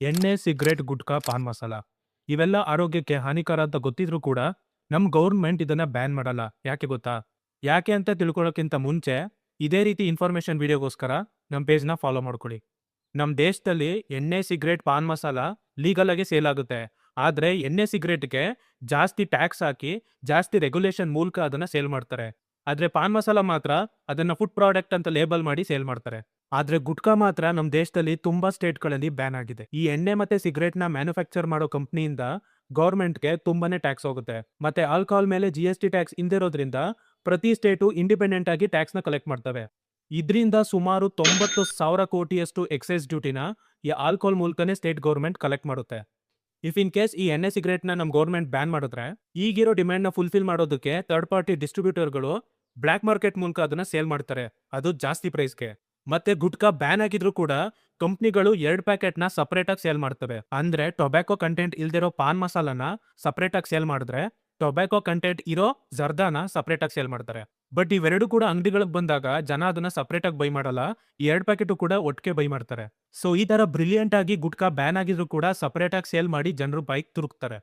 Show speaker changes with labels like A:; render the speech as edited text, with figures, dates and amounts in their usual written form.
A: ಎಣ್ಣೆ, ಸಿಗರೇಟ್, ಗುಟ್ಕಾ, ಪಾನ್ ಮಸಾಲ ಇವೆಲ್ಲ ಆರೋಗ್ಯಕ್ಕೆ ಹಾನಿಕರ ಅಂತ ಗೊತ್ತಿದ್ರೂ ಕೂಡ ನಮ್ ಗೌರ್ಮೆಂಟ್ ಇದನ್ನ ಬ್ಯಾನ್ ಮಾಡಲ್ಲ. ಯಾಕೆ ಗೊತ್ತಾ? ಯಾಕೆ ಅಂತ ತಿಳ್ಕೊಳ್ಳೋಕ್ಕಿಂತ ಮುಂಚೆ ಇದೇ ರೀತಿ ಇನ್ಫಾರ್ಮೇಶನ್ ವಿಡಿಯೋಗೋಸ್ಕರ ನಮ್ ಪೇಜ್‌ನ ಫಾಲೋ ಮಾಡ್ಕೊಳ್ಳಿ. ನಮ್ ದೇಶದಲ್ಲಿ ಎಣ್ಣೆ, ಸಿಗರೇಟ್, ಪಾನ್ ಮಸಾಲ ಲೀಗಲ್ ಆಗಿ ಸೇಲ್ ಆಗುತ್ತೆ. ಆದ್ರೆ ಎಣ್ಣೆ, ಸಿಗರೇಟ್‌ಗೆ ಜಾಸ್ತಿ ಟ್ಯಾಕ್ಸ್ ಹಾಕಿ, ಜಾಸ್ತಿ ರೆಗ್ಯುಲೇಷನ್ ಮೂಲಕ ಅದನ್ನ ಸೇಲ್ ಮಾಡ್ತಾರೆ. ಆದ್ರೆ ಪಾನ್ ಮಸಾಲ ಮಾತ್ರ ಅದನ್ನ ಫುಡ್ ಪ್ರಾಡಕ್ಟ್ ಅಂತ ಲೇಬಲ್ ಮಾಡಿ ಸೇಲ್ ಮಾಡ್ತಾರೆ. ಆದ್ರೆ ಗುಟ್ಕಾ ಮಾತ್ರ ನಮ್ ದೇಶದಲ್ಲಿ ತುಂಬಾ ಸ್ಟೇಟ್‌ಗಳಲ್ಲಿ ಬ್ಯಾನ್ ಆಗಿದೆ. ಈ ಎಣ್ಣೆ ಮತ್ತೆ ಸಿಗರೇಟ್‌ನ ಮ್ಯಾನುಫ್ಯಾಕ್ಚರ್ ಮಾಡೋ ಕಂಪನಿಯಿಂದ ಗವರ್ಮೆಂಟ್‌ಗೆ ತುಂಬಾನೇ ಟ್ಯಾಕ್ಸ್ ಹೋಗುತ್ತೆ. ಮತ್ತೆ ಆಲ್ಕೋಹಾಲ್ ಮೇಲೆ ಜಿಎಸ್‌ಟಿ ಟ್ಯಾಕ್ಸ್ ಇಲ್ದಿರೋದ್ರಿಂದ ಪ್ರತಿ ಸ್ಟೇಟು ಇಂಡಿಪೆಂಡೆಂಟ್ ಆಗಿ ಟ್ಯಾಕ್ಸ್‌ನ ಕಲೆಕ್ಟ್ ಮಾಡ್ತವೆ. ಇದ್ರಿಂದ ಸುಮಾರು 90,000 ಕೋಟಿಯಷ್ಟು ಎಕ್ಸೈಸ್ ಡ್ಯೂಟಿನ ಈ ಆಲ್ಕೋಹಾಲ್ ಮೂಲಕನೇ ಸ್ಟೇಟ್ ಗವರ್ಮೆಂಟ್ ಕಲೆಕ್ಟ್ ಮಾಡುತ್ತೆ. ಇಫ್ ಇನ್ ಕೇಸ್ ಈ ಎಣ್ಣೆ ಸಿಗರೇಟ್‌ನ ನಮ್ ಗವರ್ಮೆಂಟ್ ಬ್ಯಾನ್ ಮಾಡಿದ್ರೆ, ಈಗಿರೋ ಡಿಮ್ಯಾಂಡ್‌ನ ಫುಲ್‌ಫಿಲ್ ಮಾಡೋದಕ್ಕೆ ಥರ್ಡ್ ಪಾರ್ಟಿ ಡಿಸ್ಟ್ರಿಬ್ಯೂಟರ್‌ಗಳು ಬ್ಲಾಕ್ ಮಾರ್ಕೆಟ್ ಮೂಲಕ ಅದನ್ನ ಸೇಲ್ ಮಾಡ್ತಾರೆ. ಅದು ಜಾಸ್ತಿ ಪ್ರೈಸ್‌ಗೆ. ಮತ್ತೆ ಗುಟ್ಕಾ ಬ್ಯಾನ್ ಆಗಿದ್ರು ಕೂಡ ಕಂಪನಿಗಳು 2 ಪ್ಯಾಕೆಟ್‌ನ ಸಪರೇಟ್ ಆಗಿ ಸೇಲ್ ಮಾಡ್ತವೆ. ಅಂದ್ರೆ ಟೊಬ್ಯಾಕೋ ಕಂಟೆಂಟ್ ಇಲ್ದಿರೋ ಪಾನ್ ಮಸಾಲಾನ ಸಪರೇಟ್ ಆಗಿ ಸೇಲ್ ಮಾಡಿದ್ರೆ, ಟೊಬ್ಯಾಕೋ ಕಂಟೆಂಟ್ ಇರೋ ಜರ್ದಾನ ಸಪರೇಟ್ ಆಗಿ ಸೇಲ್ ಮಾಡ್ತಾರೆ. ಬಟ್ ಇವೆರಡು ಕೂಡ ಅಂಗಡಿಗಳಿಗೆ ಬಂದಾಗ ಜನ ಅದನ್ನ ಸಪರೇಟ್ ಆಗಿ ಬೈ ಮಾಡಲ್ಲ. ಈ 2 ಪ್ಯಾಕೆಟು ಕೂಡ ಒಟ್ಟಿಗೆ ಬೈ ಮಾಡ್ತಾರೆ. ಸೊ ಈ ತರ ಬ್ರಿಲಿಯಂಟ್ ಆಗಿ ಗುಟ್ಕಾ ಬ್ಯಾನ್ ಆಗಿದ್ರು ಕೂಡ ಸಪರೇಟ್ ಆಗಿ ಸೇಲ್ ಮಾಡಿ ಜನರು ಬಾಯಿಗೆ ತುರುಕ್ತಾರೆ.